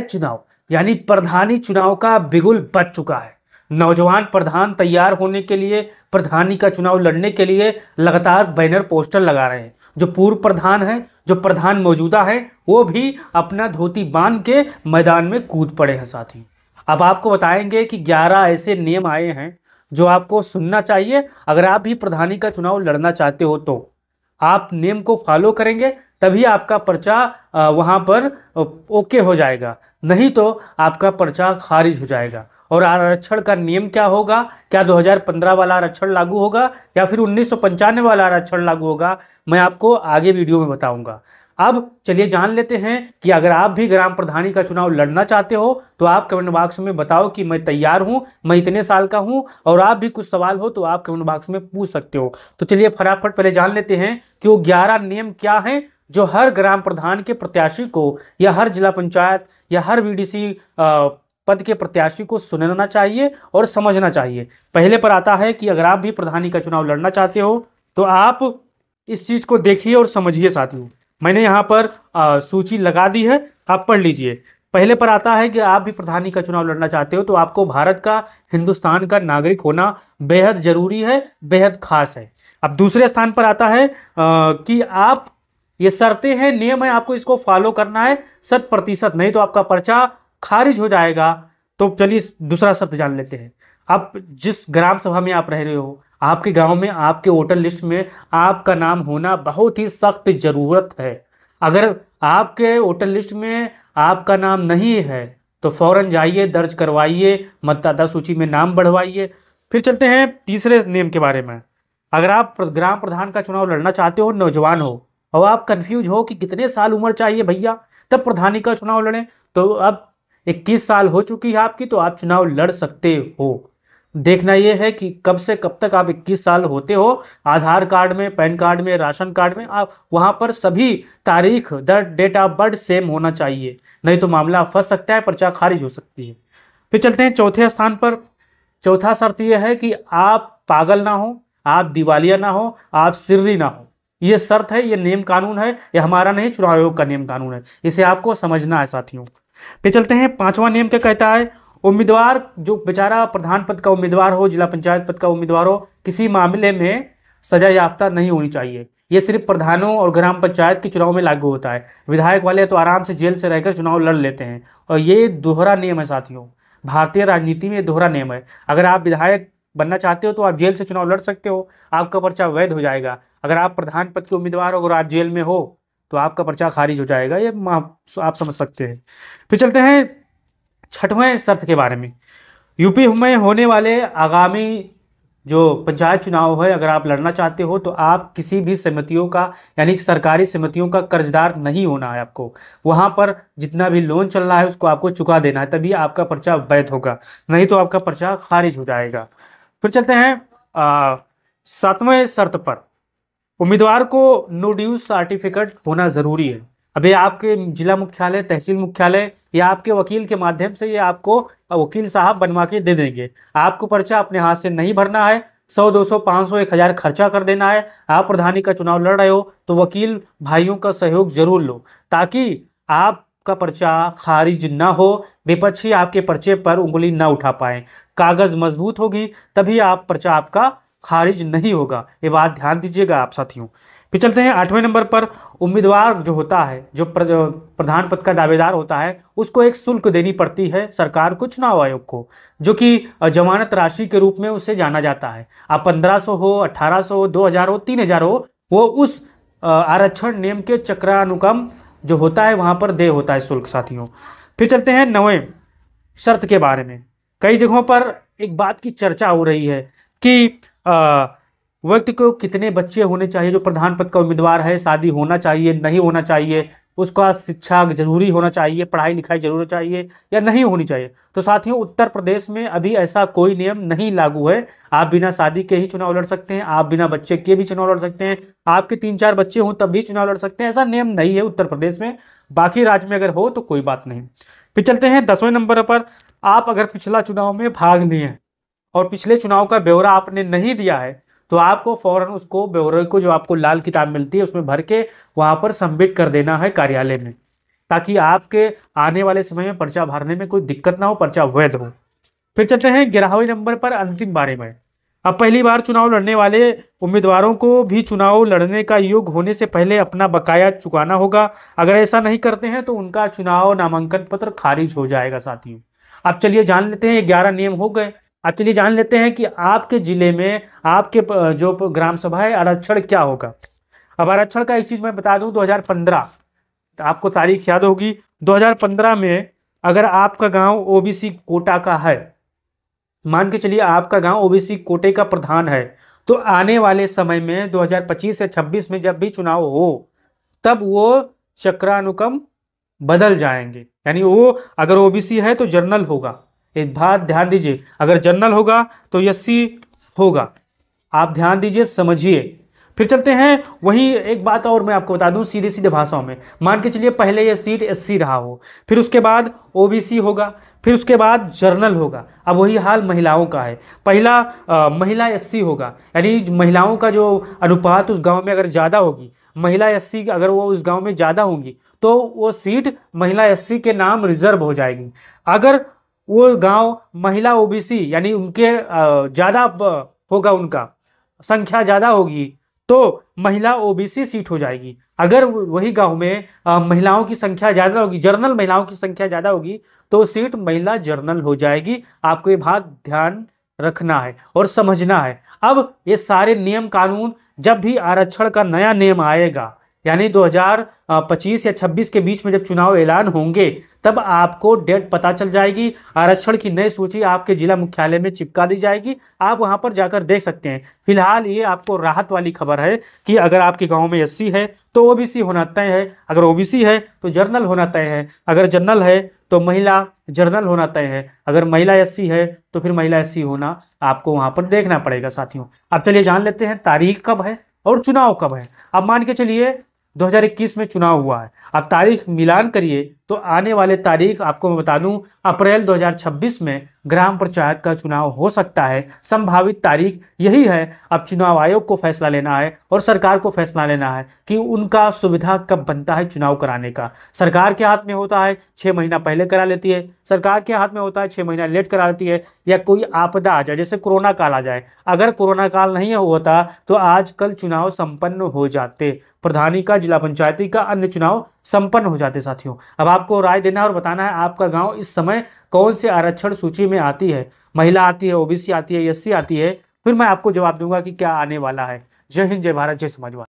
चुनाव यानी प्रधानी चुनाव का बिगुल बज चुका है। नौजवान प्रधान तैयार होने के लिए, प्रधानी का चुनाव लड़ने के लिए लगातार बैनर पोस्टर लगा रहे हैं। जो पूर्व प्रधान है, जो प्रधान मौजूदा है, वो भी अपना धोती बांध के मैदान में कूद पड़े हैं साथी। अब आपको बताएंगे कि 11 ऐसे नियम आए हैं जो आपको सुनना चाहिए। अगर आप भी प्रधानी का चुनाव लड़ना चाहते हो तो आप नियम को फॉलो करेंगे, तभी आपका पर्चा वहां पर ओके हो जाएगा, नहीं तो आपका पर्चा खारिज हो जाएगा। और आरक्षण का नियम क्या होगा, क्या 2015 वाला आरक्षण लागू होगा या फिर 1995 वाला आरक्षण लागू होगा, मैं आपको आगे वीडियो में बताऊंगा। अब चलिए जान लेते हैं कि अगर आप भी ग्राम प्रधानी का चुनाव लड़ना चाहते हो तो आप कमेंट बॉक्स में बताओ कि मैं तैयार हूं, मैं इतने साल का हूं। और आप भी कुछ सवाल हो तो आप कमेंट बॉक्स में पूछ सकते हो। तो चलिए फटाफट पहले जान लेते हैं कि वो 11 नियम क्या हैं जो हर ग्राम प्रधान के प्रत्याशी को, या हर जिला पंचायत या हर वीडीसी पद के प्रत्याशी को सुनना चाहिए और समझना चाहिए। पहले पर आता है कि अगर आप भी प्रधानी का चुनाव लड़ना चाहते हो तो आप इस चीज को देखिए और समझिए साथियों। मैंने यहाँ पर सूची लगा दी है, आप पढ़ लीजिए। पहले पर आता है कि आप भी प्रधानी का चुनाव लड़ना चाहते हो तो आपको भारत का, हिंदुस्तान का नागरिक होना बेहद जरूरी है, बेहद खास है। अब दूसरे स्थान पर आता है कि आप, ये शर्तें हैं, नियम है, आपको इसको फॉलो करना है 100%, नहीं तो आपका पर्चा खारिज हो जाएगा। तो चलिए दूसरा शर्त जान लेते हैं। आप जिस ग्राम सभा में आप रह रहे हो, आपके गांव में, आपके वोटर लिस्ट में आपका नाम होना बहुत ही सख्त जरूरत है। अगर आपके वोटर लिस्ट में आपका नाम नहीं है तो फौरन जाइए, दर्ज करवाइए, मतदाता सूची में नाम बढ़वाइए। फिर चलते हैं तीसरे नियम के बारे में। अगर आप ग्राम प्रधान का चुनाव लड़ना चाहते हो, नौजवान हो और आप कंफ्यूज हो कि कितने साल उम्र चाहिए भैया तब प्रधानी का चुनाव लड़ें, तो अब 21 साल हो चुकी है आपकी, तो आप चुनाव लड़ सकते हो। देखना यह है कि कब से कब तक आप 21 साल होते हो। आधार कार्ड में, पैन कार्ड में, राशन कार्ड में आप वहां पर सभी तारीख, डेट ऑफ बर्थ सेम होना चाहिए, नहीं तो मामला फंस सकता है, पर्चा खारिज हो सकती है। फिर चलते हैं चौथे स्थान पर। चौथा शर्त यह है कि आप पागल ना हो, आप दिवालिया ना हो, आप सिर्री ना हो। ये शर्त है, ये नियम कानून है, ये हमारा नहीं, चुनाव आयोग का नियम कानून है, इसे आपको समझना है साथियों। फिर चलते हैं पांचवा नियम क्या कहता है। उम्मीदवार जो बेचारा प्रधान पद का उम्मीदवार हो, जिला पंचायत पद का उम्मीदवार हो, किसी मामले में सजा याफ्ता नहीं होनी चाहिए। ये सिर्फ प्रधानों और ग्राम पंचायत के चुनाव में लागू होता है। विधायक वाले तो आराम से जेल से रहकर चुनाव लड़ लेते हैं, और ये दोहरा नियम है साथियों। भारतीय राजनीति में दोहरा नियम है। अगर आप विधायक बनना चाहते हो तो आप जेल से चुनाव लड़ सकते हो, आपका पर्चा वैध हो जाएगा। अगर आप प्रधान पद के उम्मीदवार हो और आप जेल में हो तो आपका पर्चा खारिज हो जाएगा, ये आप समझ सकते हैं। फिर चलते हैं छठवें शर्त के बारे में। यूपी में होने वाले आगामी जो पंचायत चुनाव है, अगर आप लड़ना चाहते हो तो आप किसी भी समितियों का, यानी सरकारी समितियों का कर्जदार नहीं होना है आपको। वहां पर जितना भी लोन चल रहा है उसको आपको चुका देना है, तभी आपका पर्चा वैध होगा, नहीं तो आपका पर्चा खारिज हो जाएगा। फिर चलते हैं सातवें शर्त पर। उम्मीदवार को नो ड्यूज सर्टिफिकेट होना जरूरी है। अभी आपके जिला मुख्यालय, तहसील मुख्यालय या आपके वकील के माध्यम से ये आपको वकील साहब बनवा के दे देंगे। आपको पर्चा अपने हाथ से नहीं भरना है, 100, 200, 500, 1000 खर्चा कर देना है। आप प्रधानी का चुनाव लड़ रहे हो तो वकील भाइयों का सहयोग जरूर लो, ताकि आपका पर्चा खारिज ना हो, विपक्षी आपके पर्चे पर उंगली ना उठा पाए। कागज मजबूत होगी तभी आप पर्चा आपका खारिज नहीं होगा, ये बात ध्यान दीजिएगा आप साथियों। फिर चलते हैं 8वें नंबर पर। उम्मीदवार जो होता है, जो प्रधान पद का दावेदार होता है, उसको एक शुल्क देनी पड़ती है सरकार को, चुनाव आयोग को, जो कि जमानत राशि के रूप में उसे जाना जाता है। आप 1500 हो, 1800 हो, 2000 हो, 3000 हो, वो उस आरक्षण नियम के चक्रानुक्रम जो होता है वहां पर दे होता है शुल्क साथियों। फिर चलते हैं 9वें शर्त के बारे में। कई जगहों पर एक बात की चर्चा हो रही है कि व्यक्ति को कितने बच्चे होने चाहिए। जो प्रधान पद का उम्मीदवार है, शादी होना चाहिए, नहीं होना चाहिए, उसका शिक्षा जरूरी होना चाहिए, पढ़ाई लिखाई जरूर चाहिए या नहीं होनी चाहिए। तो साथियों, उत्तर प्रदेश में अभी ऐसा कोई नियम नहीं लागू है। आप बिना शादी के ही चुनाव लड़ सकते हैं, आप बिना बच्चे के भी चुनाव लड़ सकते हैं, आपके 3-4 बच्चे हों तब भी चुनाव लड़ सकते हैं। ऐसा नियम नहीं है उत्तर प्रदेश में, बाकी राज्य में अगर हो तो कोई बात नहीं। फिर चलते हैं 10वें नंबर पर। आप अगर पिछला चुनाव में भाग लिए हैं और पिछले चुनाव का ब्यौरा आपने नहीं दिया है तो आपको फौरन उसको ब्यौरे को, जो आपको लाल किताब मिलती है, उसमें भर के वहां पर सबमिट कर देना है कार्यालय में। ताकि आपके आने वाले समय में पर्चा भरने में कोई दिक्कत ना हो, पर्चा वैध हो। फिर चलते हैं 11वें नंबर पर अंतिम बारे में। अब पहली बार चुनाव लड़ने वाले उम्मीदवारों को भी चुनाव लड़ने का योग्य होने से पहले अपना बकाया चुकाना होगा। अगर ऐसा नहीं करते हैं तो उनका चुनाव नामांकन पत्र खारिज हो जाएगा साथियों। अब चलिए जान लेते हैं, 11 नियम हो गए। अब चलिए जान लेते हैं कि आपके जिले में आपके जो ग्राम सभा है आरक्षण क्या होगा। अब आरक्षण का एक चीज मैं बता दूं, 2015 आपको तारीख याद होगी, 2015 में अगर आपका गांव ओबीसी कोटा का है, मान के चलिए आपका गांव ओबीसी कोटे का प्रधान है, तो आने वाले समय में 2025 से 26 में जब भी चुनाव हो तब वो चक्रानुक्रम बदल जाएंगे। यानी वो अगर ओबीसी है तो जनरल होगा, एक बात ध्यान दीजिए, अगर जनरल होगा तो एससी होगा। आप ध्यान दीजिए, समझिए। फिर चलते हैं, वही एक बात और मैं आपको बता दूं सीधे सीधे भाषाओं में। मान के चलिए पहले ये सीट एससी रहा हो, फिर उसके बाद ओबीसी होगा, फिर उसके बाद जर्नल होगा। अब वही हाल महिलाओं का है। पहला महिला एससी होगा, यानी महिलाओं का जो अनुपात उस गांव में अगर ज़्यादा होगी, महिला एससी अगर वो उस गांव में ज़्यादा होंगी तो वो सीट महिला एससी के नाम रिजर्व हो जाएगी। अगर वो गांव महिला ओबीसी यानी उनके ज़्यादा होगा, उनका संख्या ज़्यादा होगी तो महिला ओबीसी सीट हो जाएगी। अगर वही गांव में महिलाओं की संख्या ज़्यादा होगी, जर्नल महिलाओं की संख्या ज़्यादा होगी, तो सीट महिला जर्नल हो जाएगी। आपको ये बात ध्यान रखना है और समझना है। अब ये सारे नियम कानून जब भी आरक्षण का नया नियम आएगा, यानी 2025 या 26 के बीच में जब चुनाव ऐलान होंगे, तब आपको डेट पता चल जाएगी। आरक्षण की नई सूची आपके जिला मुख्यालय में चिपका दी जाएगी, आप वहां पर जाकर देख सकते हैं। फिलहाल ये आपको राहत वाली खबर है कि अगर आपके गांव में एससी है तो ओबीसी होना तय है, अगर ओबीसी है तो जनरल होना तय है, अगर जनरल है तो महिला जनरल होना तय है, अगर महिला एससी है तो फिर महिला एससी होना आपको वहां पर देखना पड़ेगा साथियों। अब चलिए जान लेते हैं तारीख कब है और चुनाव कब है। अब मान के चलिए 2021 में चुनाव हुआ है, अब तारीख मिलान करिए तो आने वाले तारीख आपको मैं बता दूं, अप्रैल 2026 में ग्राम पंचायत का चुनाव हो सकता है। संभावित तारीख यही है। अब चुनाव आयोग को फैसला लेना है और सरकार को फैसला लेना है कि उनका सुविधा कब बनता है चुनाव कराने का। सरकार के हाथ में होता है 6 महीना पहले करा लेती है, सरकार के हाथ में होता है 6 महीना लेट करा लेती है, या कोई आपदा आ जाए जैसे कोरोना काल आ जाए। अगर कोरोना काल नहीं होता तो आजकल चुनाव संपन्न हो जाते, प्रधानी का, जिला पंचायती का, अन्य चुनाव संपन्न हो जाते साथियों। अब आपको राय देना है और बताना है आपका गांव इस समय कौन से आरक्षण सूची में आती है, महिला आती है, ओबीसी आती है, एससी आती है। फिर मैं आपको जवाब दूंगा कि क्या आने वाला है। जय हिंद, जय भारत, जय समाजवाद।